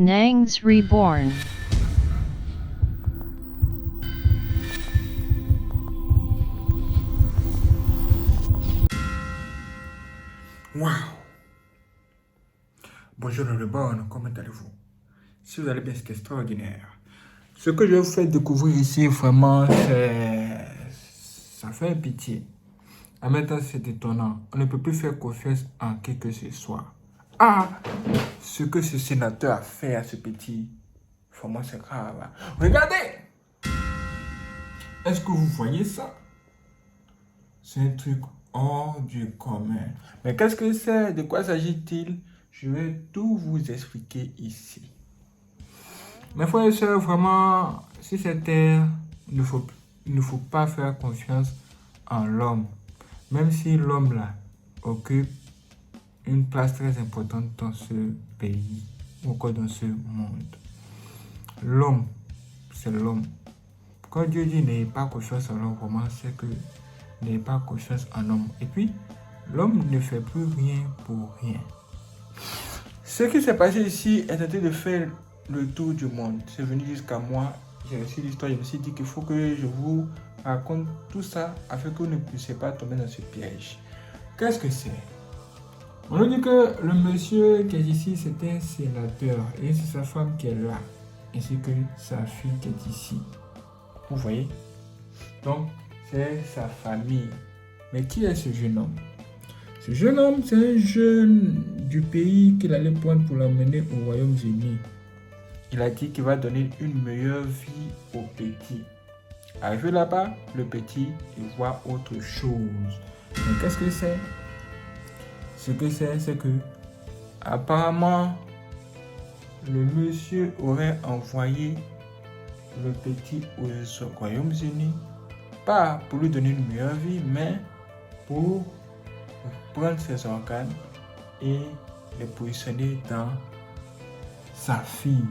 Nangs Reborn. Waouh! Bonjour le Reborn, comment allez-vous? Si vous allez bien, c'est extraordinaire. Ce que je vous fais découvrir ici, vraiment, ça fait pitié. En même temps, c'est étonnant. On ne peut plus faire confiance en qui que ce soit. Ah! Ce que ce sénateur a fait à ce petit, vraiment, c'est grave. Regardez! Est-ce que vous voyez ça? C'est un truc hors du commun. Mais qu'est-ce que c'est? De quoi s'agit-il? Je vais tout vous expliquer ici. Mes frères et sœurs, vraiment, sur cette terre, il ne faut pas faire confiance en l'homme. Même si l'homme là occupe une place très importante dans ce pays ou encore dans ce monde. L'homme, c'est l'homme. Quand Dieu dit n'ayez pas confiance en l'homme, vraiment, c'est que n'ayez pas confiance en l'homme. Et puis, l'homme ne fait plus rien pour rien. Ce qui s'est passé ici est en train de faire le tour du monde. C'est venu jusqu'à moi. J'ai reçu l'histoire. Je me suis dit qu'il faut que je vous raconte tout ça afin que vous ne puissiez pas tomber dans ce piège. Qu'est-ce que c'est? On nous dit que le monsieur qui est ici, c'est un sénateur. Et c'est sa femme qui est là. Ainsi que sa fille qui est ici. Vous voyez? Donc, c'est sa famille. Mais qui est ce jeune homme? Ce jeune homme, c'est un jeune du pays qu'il allait prendre pour l'emmener au Royaume-Uni. Il a dit qu'il va donner une meilleure vie au petit. Arrivé là-bas, le petit, il voit autre chose. Mais qu'est-ce que c'est? Ce que c'est que apparemment, le monsieur aurait envoyé le petit au Royaume-Uni, pas pour lui donner une meilleure vie, mais pour prendre ses organes et les positionner dans sa fille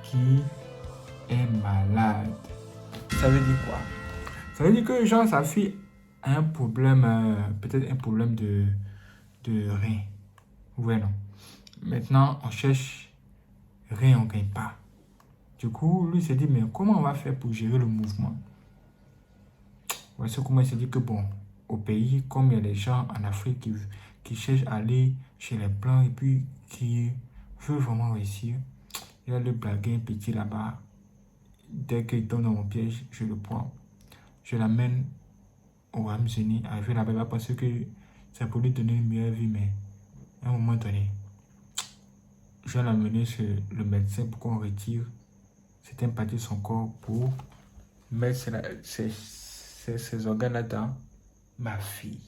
qui est malade. Ça veut dire quoi? Ça veut dire que genre sa fille a un problème, peut-être un problème de rein. Ouais, non. Maintenant, on cherche rein, on ne gagne pas. Du coup, lui s'est dit, mais comment on va faire pour gérer le mouvement? Voici comment il s'est dit que bon, au pays, comme il y a des gens en Afrique qui cherchent à aller chez les Blancs et puis qui veulent vraiment réussir, il y a le blaguer un petit là-bas. Dès qu'il tombe dans mon piège, je le prends. Je l'amène au Royaume-Uni. Arrivé là-bas, il va penser que c'est pour lui donner une meilleure vie, mais à un moment donné, je vais l'amener chez le médecin pour qu'on retire certaines parties de son corps pour mettre ses organes dans ma fille.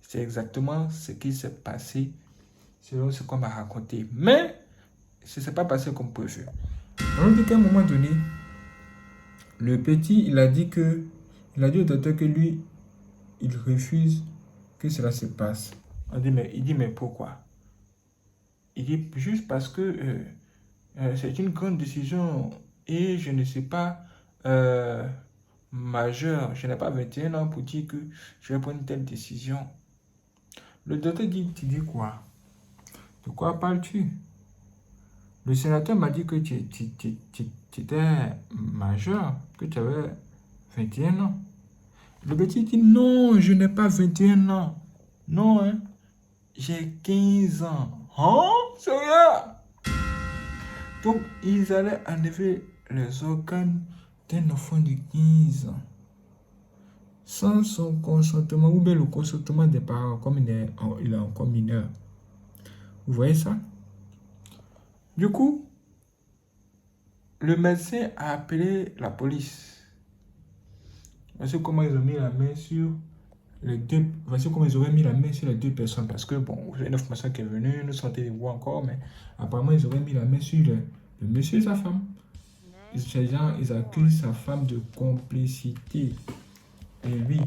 C'est exactement ce qui s'est passé selon ce qu'on m'a raconté. Mais ce ne s'est pas passé comme prévu. On dit qu'à un moment donné, le petit, il a dit au docteur que lui, il refuse que cela se passe. Il dit, mais pourquoi? Il dit, juste parce que c'est une grande décision et je ne suis pas majeur. Je n'ai pas 21 ans pour dire que je vais prendre une telle décision. Le docteur dit, tu dis quoi? De quoi parles-tu? Le sénateur m'a dit que tu étais majeur, que tu avais 21 ans. Le petit dit, non, je n'ai pas 21 ans. Non, hein, j'ai 15 ans. Hein? Sérieux? Donc, ils allaient enlever les organes d'un enfant de 15 ans. Sans son consentement, ou bien le consentement des parents, comme il est encore mineur. Vous voyez ça? Du coup, le médecin a appelé la police. Voici comment ils ont mis la main sur les deux. Voici comment ils auraient mis la main sur les deux personnes. Parce que, bon, j'ai une information qui est venue, nous sommes les voir encore, mais apparemment, ils auraient mis la main sur le monsieur et sa femme. Ces gens, ils accusent sa femme de complicité. Et oui,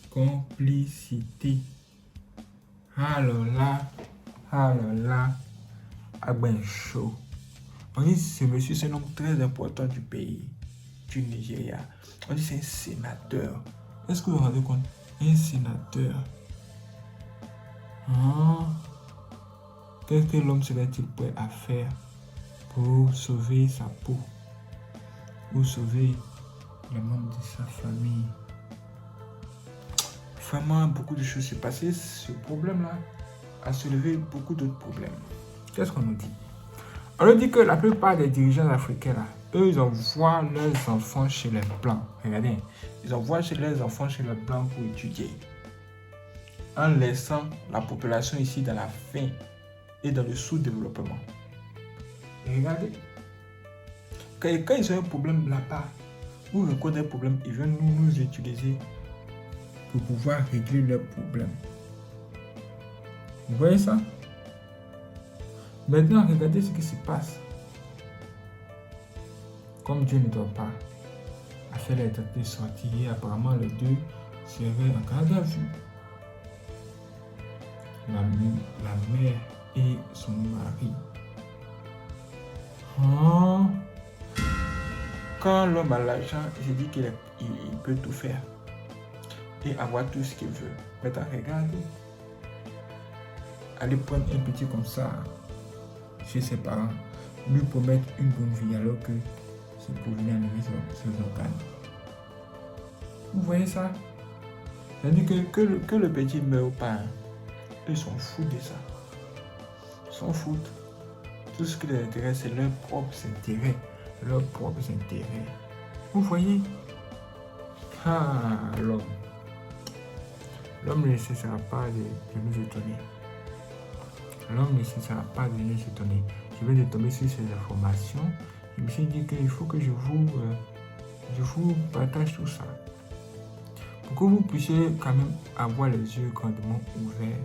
complicité. Alors là, ah ben chaud. On dit que ce monsieur, c'est un homme très important du pays, du Nigeria. On dit que c'est un sénateur. Est-ce que vous vous rendez compte? Un sénateur. Ah. Qu'est-ce que l'homme serait-il prêt à faire pour sauver sa peau, ou sauver les membres de sa famille? Vraiment, beaucoup de choses s'est passé. Ce problème-là a soulevé beaucoup d'autres problèmes. Qu'est-ce qu'on nous dit? On nous dit que la plupart des dirigeants africains, là, eux, ils envoient leurs enfants chez les Blancs. Regardez, ils envoient leurs enfants chez les Blancs pour étudier, en laissant la population ici dans la faim et dans le sous-développement. Et regardez, quand ils ont un problème là-bas, ou rencontrent un problème, ils viennent nous utiliser pour pouvoir régler leurs problèmes. Vous voyez ça? Maintenant, regardez ce qui se passe. Comme Dieu ne doit pas, a fait les dates de sortie et apparemment les deux seraient en garde à vue. La mère et son mari. Oh. Quand l'homme a l'argent, il se dit qu'il peut tout faire et avoir tout ce qu'il veut. Maintenant, regardez. Aller prendre un petit comme ça chez ses parents, lui promettre une bonne vie alors que c'est pour venir enlever ses organes. Vous voyez ça? C'est-à-dire que le petit ne meurt pas. Hein. Ils s'en foutent de ça. Ils s'en foutent. Tout ce qui les intéresse, c'est leurs propres intérêts. Leurs propres intérêts. Vous voyez? Ah, l'homme. L'homme ne cessera pas de nous étonner. L'homme ne cessera pas de nous étonner. Je vais tomber sur ces informations. Je me suis dit qu'il faut que je vous partage tout ça. Pour que vous puissiez quand même avoir les yeux grandement ouverts.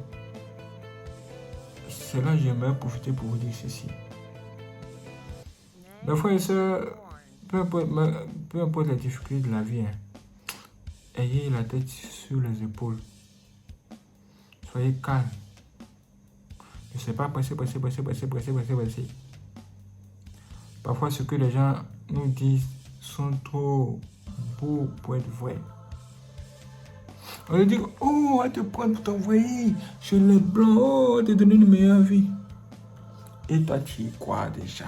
C'est là que j'aimerais profiter pour vous dire ceci. Mes frères et sœurs, peu importe les difficultés de la vie, ayez la tête sur les épaules. Soyez calme. Ne soyez pas pressé. Parfois, ce que les gens nous disent sont trop beaux pour être vrais. On leur dit, oh, on va te prendre pour t'envoyer chez les Blancs, oh, on va te donner une meilleure vie. Et toi, tu y crois déjà.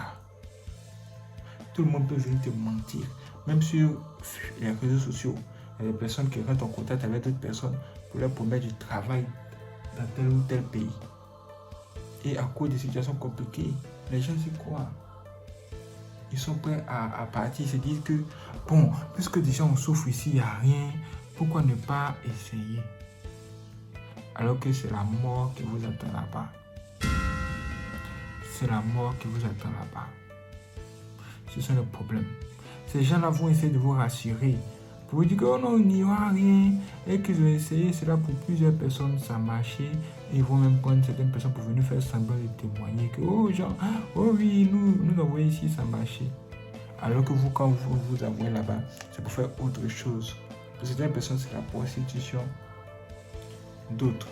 Tout le monde peut venir te mentir. Même sur les réseaux sociaux, il y a des personnes qui rentrent en contact avec d'autres personnes pour leur promettre du travail dans tel ou tel pays. Et à cause des situations compliquées, les gens y croient. Ils sont prêts à partir. Ils se disent que, bon, puisque déjà on souffre ici, il n'y a rien, pourquoi ne pas essayer? Alors que c'est la mort qui vous attend là-bas. C'est la mort qui vous attend là-bas. Ce sont les problèmes. Ces gens-là vont essayer de vous rassurer. Pour vous dire que oh non, il n'y aura rien. Et qu'ils ont essayé cela pour plusieurs personnes, ça a marché. Et ils vont même prendre certaines personnes pour venir faire semblant de témoigner que oh genre, oh oui, nous envoyons ici, ça a marché. Alors que vous, quand vous envoyez là-bas, c'est pour faire autre chose. Pour certaines personnes, c'est la prostitution. D'autres,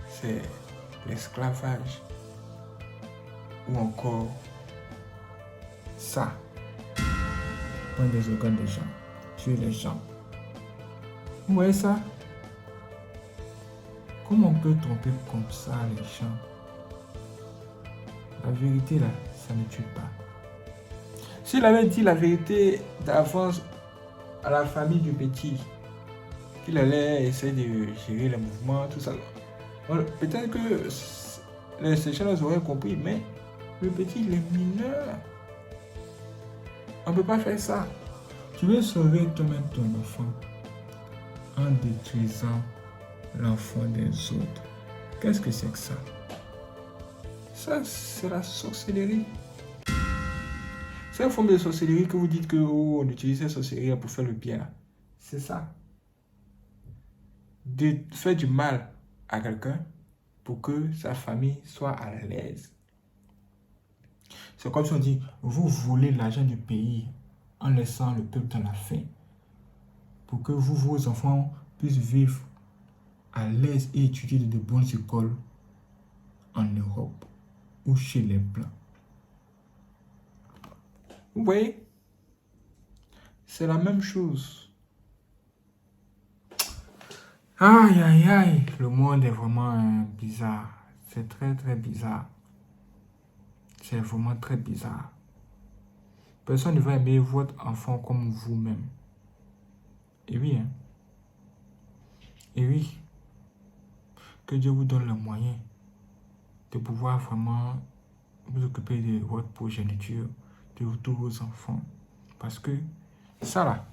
c'est l'esclavage. Ou encore ça. Prendre des organes des gens. Tuer les gens. Vous voyez ça? Comment on peut tromper comme ça les gens? La vérité là, ça ne tue pas. S'il avait dit la vérité d'avance à la famille du petit, qu'il allait essayer de gérer les mouvements, tout ça, peut-être que ces gens auraient compris, mais le petit, il est mineur. On ne peut pas faire ça. Tu veux sauver toi-même ton enfant en détruisant l'enfant des autres. Qu'est-ce que c'est que ça? Ça, c'est la sorcellerie. C'est une forme de sorcellerie que vous dites que oh, on utilise la sorcellerie pour faire le bien. C'est ça. De faire du mal à quelqu'un pour que sa famille soit à l'aise. C'est comme si on dit, vous volez l'argent du pays en laissant le peuple dans la faim. Pour que vous, vos enfants, puissent vivre à l'aise et étudier dans de bonnes écoles en Europe ou chez les Blancs. Vous voyez? C'est la même chose. Aïe, aïe, aïe. Le monde est vraiment bizarre. C'est très, très bizarre. C'est vraiment très bizarre. Personne ne va aimer votre enfant comme vous-même. Et oui, hein. Et oui, que Dieu vous donne le moyen de pouvoir vraiment vous occuper de votre progéniture, de tous vos enfants. Parce que ça là,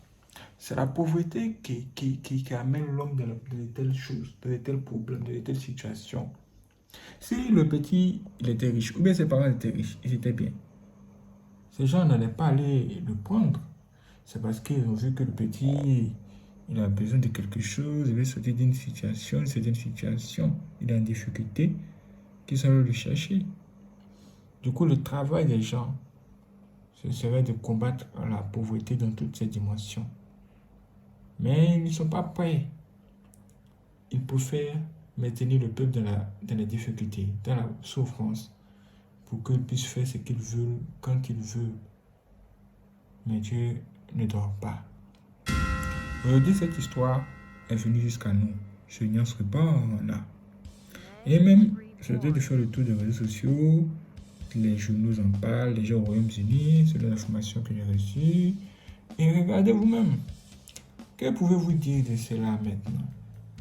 c'est la pauvreté qui amène l'homme dans de telles choses, dans de tels problèmes, dans de telles situations. Si le petit, il était riche, ou bien ses parents étaient riches, ils étaient bien, ces gens n'allaient pas aller le prendre. C'est parce qu'ils ont vu que le petit, il a besoin de quelque chose, il veut sortir d'une situation, il est en difficulté, qu'ils sont allés le chercher. Du coup, le travail des gens, ce serait de combattre la pauvreté dans toutes ses dimensions. Mais ils ne sont pas prêts. Ils préfèrent maintenir le peuple dans la difficulté, dans la souffrance, pour qu'ils puissent faire ce qu'ils veulent, quand ils veulent. Mais Dieu ne dort pas. Aujourd'hui, cette histoire est venue jusqu'à nous. Ce n'y en serait pas là. Et même, j'ai de faire le tour des réseaux sociaux, les journaux en parlent, les gens au Royaume-Uni, c'est l'information que j'ai reçue. Et regardez vous-même. Que pouvez-vous dire de cela maintenant?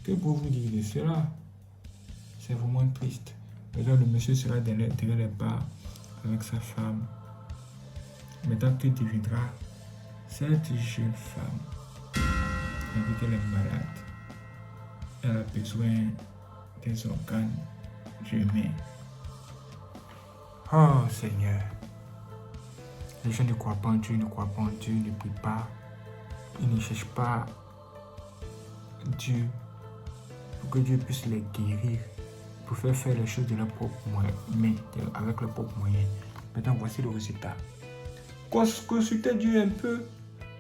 Que pouvez-vous dire de cela? C'est vraiment triste. Le monsieur sera derrière les bars avec sa femme. Maintenant, que deviendra cette jeune femme? Elle dit qu'elle est malade. Elle a besoin des organes humains. Oh Seigneur. Les gens ne croient pas en Dieu, ne croient pas en Dieu, ne prient pas. Ils ne cherchent pas Dieu pour que Dieu puisse les guérir, pour faire les choses de leur propre main, avec leurs propres moyens. Maintenant, voici le résultat. Consultez Dieu un peu.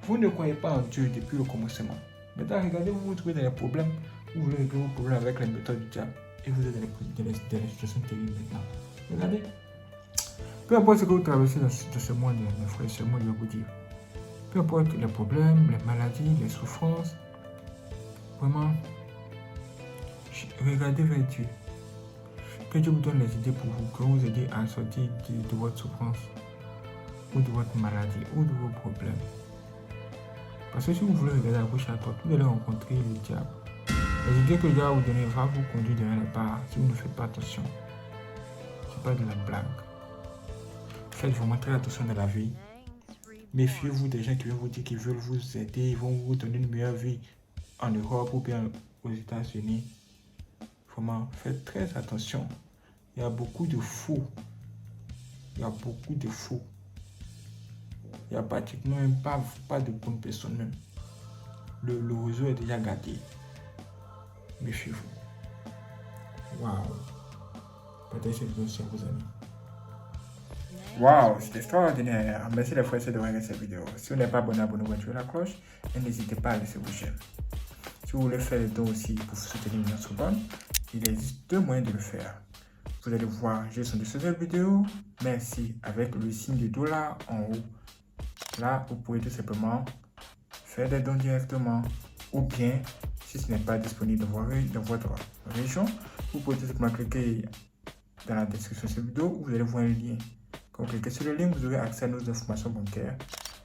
Vous ne croyez pas en Dieu depuis le commencement. Maintenant, regardez, vous vous trouvez dans les problèmes. Vous voulez régler vos problèmes avec les méthodes du diable. Et vous êtes dans les situations terribles maintenant. Regardez. Peu importe ce que vous traversez dans ce monde, mes frères et sœurs, moi je vais vous dire. Peu importe les problèmes, les maladies, les souffrances, vraiment, regardez vers Dieu. Que Dieu vous donne les idées pour vous, que vous aidez à sortir de votre souffrance, ou de votre maladie, ou de vos problèmes. Parce que si vous voulez regarder à gauche et à droite, vous allez rencontrer le diable. Les idées que le diable va vous donner va vous conduire derrière les barres si vous ne faites pas attention. C'est pas de la blague. Faites vraiment très attention dans la vie. Méfiez-vous des gens qui vont vous dire qu'ils veulent vous aider, ils vont vous donner une meilleure vie en Europe ou bien aux États-Unis. Vraiment, faites très attention. Il y a beaucoup de faux. Il y a beaucoup de faux. Il n'y a pratiquement même pas de bonnes personnes même. Le réseau est déjà gâté. Méfiez-vous. Waouh. Partagez cette vidéo sur vos amis. Waouh, c'est extraordinaire. Merci les frères de regarder cette vidéo. Si vous n'êtes pas abonné, abonnez-vous, activez la cloche et n'hésitez pas à laisser vos j'aime. Si vous voulez faire le don aussi pour soutenir notre bonne, il existe deux moyens de le faire. Vous allez voir juste en dessous de cette vidéo, merci, avec le signe de dollar en haut. Là, vous pouvez tout simplement faire des dons directement ou bien, si ce n'est pas disponible dans votre région, vous pouvez tout simplement cliquer dans la description de cette vidéo où vous allez voir un lien. Quand vous cliquez sur le lien, vous aurez accès à nos informations bancaires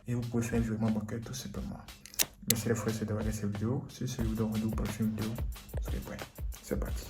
et vous pouvez faire un virement bancaire tout simplement. Merci les frères de regarder cette vidéo. Si vous vous donne rendez-vous pour une prochaine vidéo, soyez prêts. C'est parti.